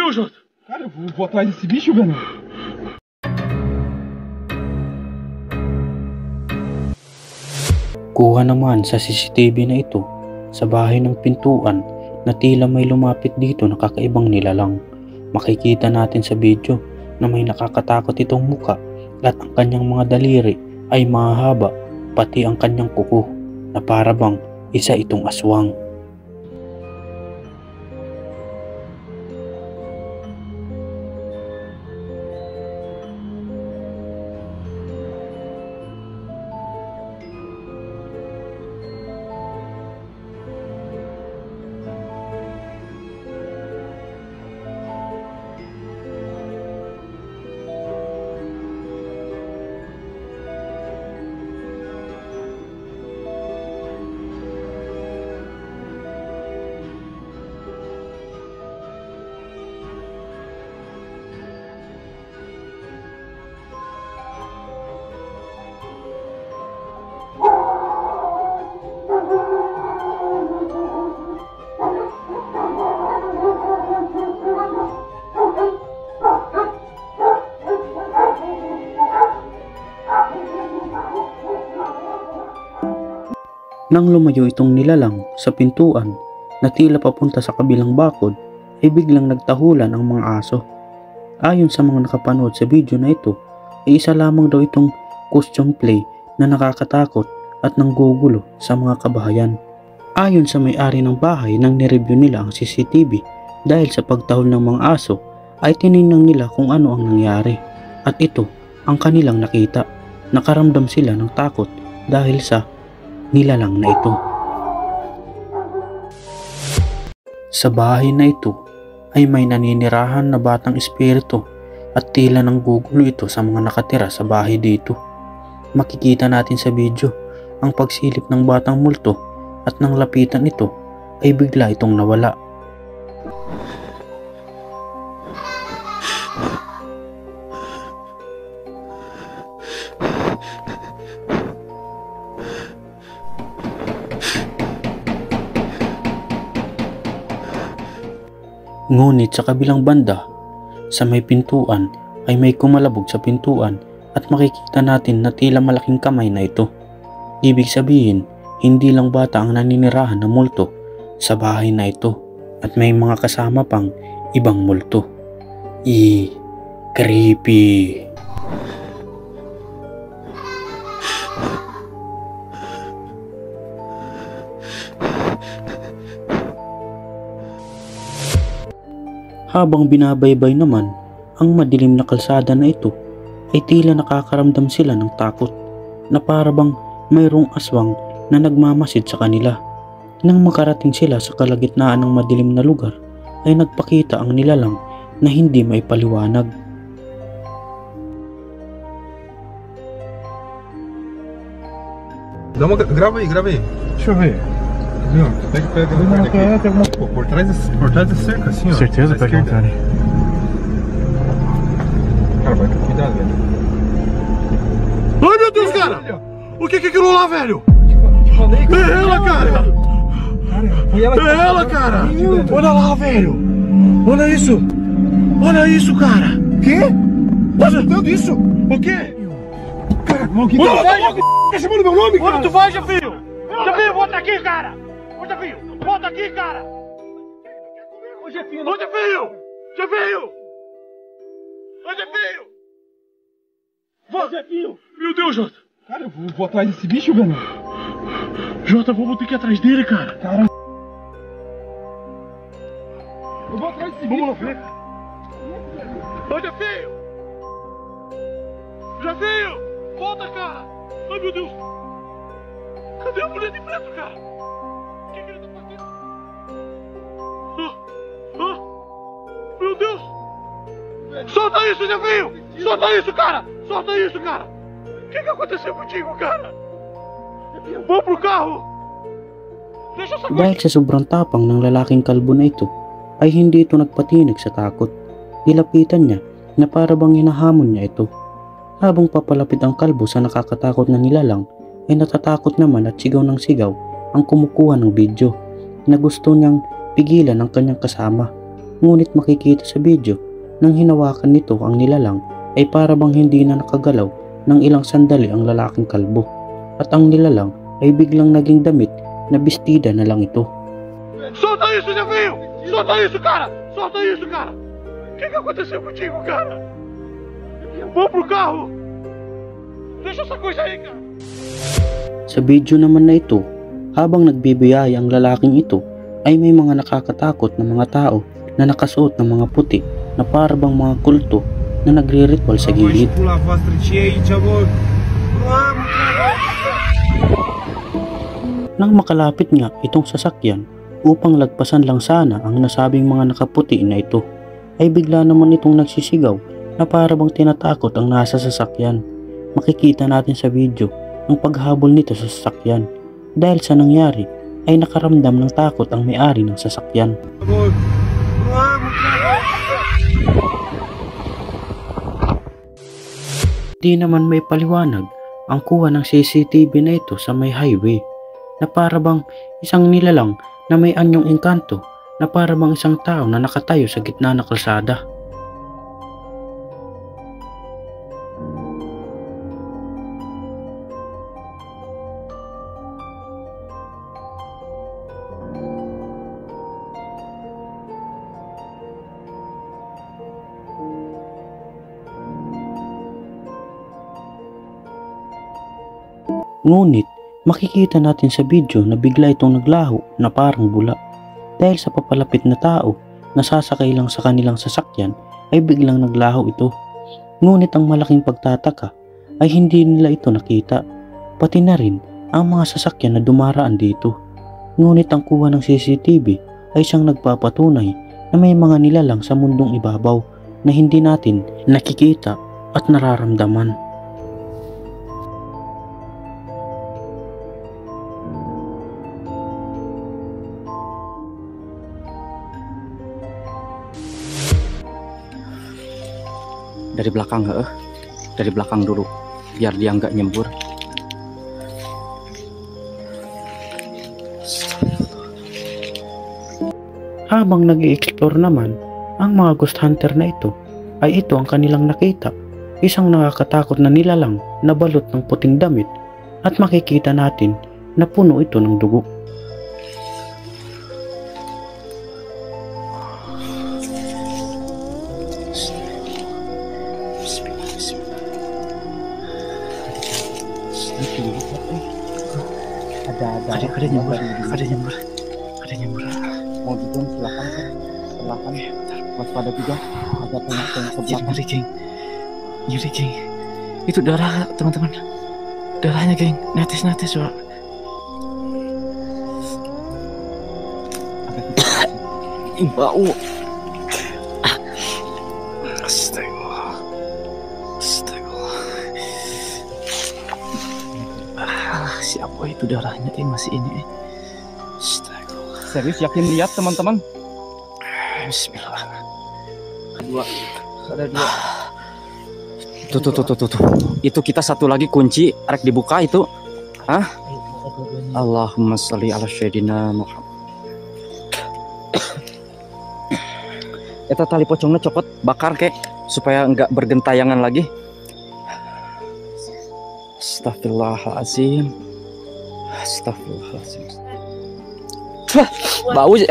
Deus, Jota! Cara, eu vou atrás desse bicho, velho. Kuha naman sa CCTV na ito sa bahay ng pintuan na tila may lumapit dito na kakaibang nilalang. Makikita natin sa video na may nakakatakot itong muka at ang kanyang mga daliri ay mahaba, pati ang kanyang kuko na para bang isa itong aswang. Nang lumayo itong nilalang sa pintuan na tila papunta sa kabilang bakod, ay biglang nagtahulan ang mga aso. Ayon sa mga nakapanood sa video na ito, ay isa lamang daw itong costume play na nakakatakot at nanggugulo sa mga kabahayan. Ayon sa may-ari ng bahay nang nireview nila ang CCTV dahil sa pagtahol ng mga aso, ay tiningnan nila kung ano ang nangyari. At ito ang kanilang nakita. Nakaramdam sila ng takot dahil sa nilalang na ito. Sa bahay na ito ay may naninirahan na batang espiritu at tila nanggugulo ito sa mga nakatira sa bahay dito. Makikita natin sa video ang pagsilip ng batang multo at nang lapitan ito ay bigla itong nawala. Ngunit sa kabilang banda, sa may pintuan ay may kumalabog sa pintuan at makikita natin na tila malaking kamay na ito. Ibig sabihin, hindi lang bata ang naninirahan na multo sa bahay na ito at may mga kasama pang ibang multo. Creepy! Habang binabaybay naman ang madilim na kalsada na ito, ay tila nakakaramdam sila ng takot na para bang mayroong aswang na nagmamasid sa kanila. Nang makarating sila sa kalagitnaan ng madilim na lugar, ay nagpakita ang nilalang na hindi may paliwanag. Grava aí. Deixa eu ver. Não, pega uma parte aqui. Pô, por trás da cerca, assim, ó. Certeza, pega um cara. Cara, vai com cuidado, velho. Ai, meu Deus, cara! O que é aquilo lá, velho? Te falei, cara. É ela, cara! Foi ela que É ela, cara! Meu. Olha lá, velho! Olha isso! Olha isso, cara! Quê? Tá escutando isso? O quê? Cara, o que Ô, tu vai? tá chamando meu nome, cara? Onde tu vai, Jafio? Jafio, volta aqui, cara! Ô, Jafio, volta aqui, cara! Ô, Jefinho, Ô, Jafio! Jafio! Ô, Jafio! Vá, Zefinho! Meu Deus, Jota! cara, eu vou atrás desse bicho, velho. Jota, vamos ter que ir atrás dele, cara! Cara. Eu vou atrás desse bicho. Vamos lá ver! Ô, Jafio! Jafio! Volta, cara! Ai, meu Deus! Cadê a mulher de preto, cara? O que ele tá fazendo? Meu Deus! Solta isso, Jafio! Solta isso, cara! Solta isso, cara! O que aconteceu contigo, cara? Vamos pro carro! Deixa essa Dahil sa sobrang tapang ng lalaking kalbo na ito, ay hindi ito nagpatinig sa takot. Nilapitan niya na para bang hinahamon niya ito. Habang papalapit ang kalbo sa nakakatakot na nilalang, ay natatakot naman at sigaw ng sigaw ang kumukuha ng video na gusto niyang pigilan ang kanyang kasama. Ngunit makikita sa video nang hinawakan nito ang nilalang ay para bang hindi na nakagalaw ng ilang sandali ang lalaking kalbo at ang nilalang ay biglang naging damit na bestida na lang ito. Solta isso, Jefinho! Solta isso, cara! Solta isso, cara! O que aconteceu contigo, cara? Vamos pro carro! Deixa essa coisa aí, cara! Sa video naman na ito, habang nagbibiyaya ang lalaking ito, ay may mga nakakatakot na mga tao na nakasuot ng mga puti na para bang mga kulto na nagre-ritual sa gilid. Nang makalapit nga itong sasakyan upang lagpasan lang sana ang nasabing mga nakaputi na ito, ay bigla naman itong nagsisigaw na para bang tinatakot ang nasa sasakyan. Makikita natin sa video ang paghabol nito sa sasakyan. Dahil sa nangyari ay nakaramdam ng takot ang may-ari ng sasakyan. Di naman may paliwanag ang kuha ng CCTV na ito sa may highway na para bang isang nilalang na may anyong engkanto na para bang isang tao na nakatayo sa gitna ng kalsada. Ngunit makikita natin sa video na bigla itong naglaho na parang bula. Dahil sa papalapit na tao na sasakay lang sa kanilang sasakyan ay biglang naglaho ito. Ngunit ang malaking pagtataka ay hindi nila ito nakita, pati na rin ang mga sasakyan na dumaraan dito. Ngunit ang kuha ng CCTV ay siyang nagpapatunay na may mga nilalang sa mundong ibabaw na hindi natin nakikita at nararamdaman. Dari belakang, dari belakang dulu biar dia nggak nyembur. Habang nag-i-explore naman ang mga ghost hunter na ito, ay ito ang kanilang nakita, isang nakakatakot na nilalang na balot ng puting damit at makikita natin na puno ito ng dugo. Ada nyembur. Mau digon silakan. Waspada juga. Ada tengah-tengah ke belakang. Nyeri, geng. Itu darah, teman-teman. Darahnya, geng. Netes, Pak. Bau. Astagfirullah. Siapa itu darahnya masih ini? Astagfirullah. Serius yakin lihat teman-teman? Bismillah. Ada dua. Tuh. Itu kita satu lagi kunci rek dibuka itu. Hah? Allahumma sholli ala sayyidina Muhammad. Eta tali pocongnya copot, bakar kek supaya enggak bergentayangan lagi. Astagfirullahaladzim. Bau ya.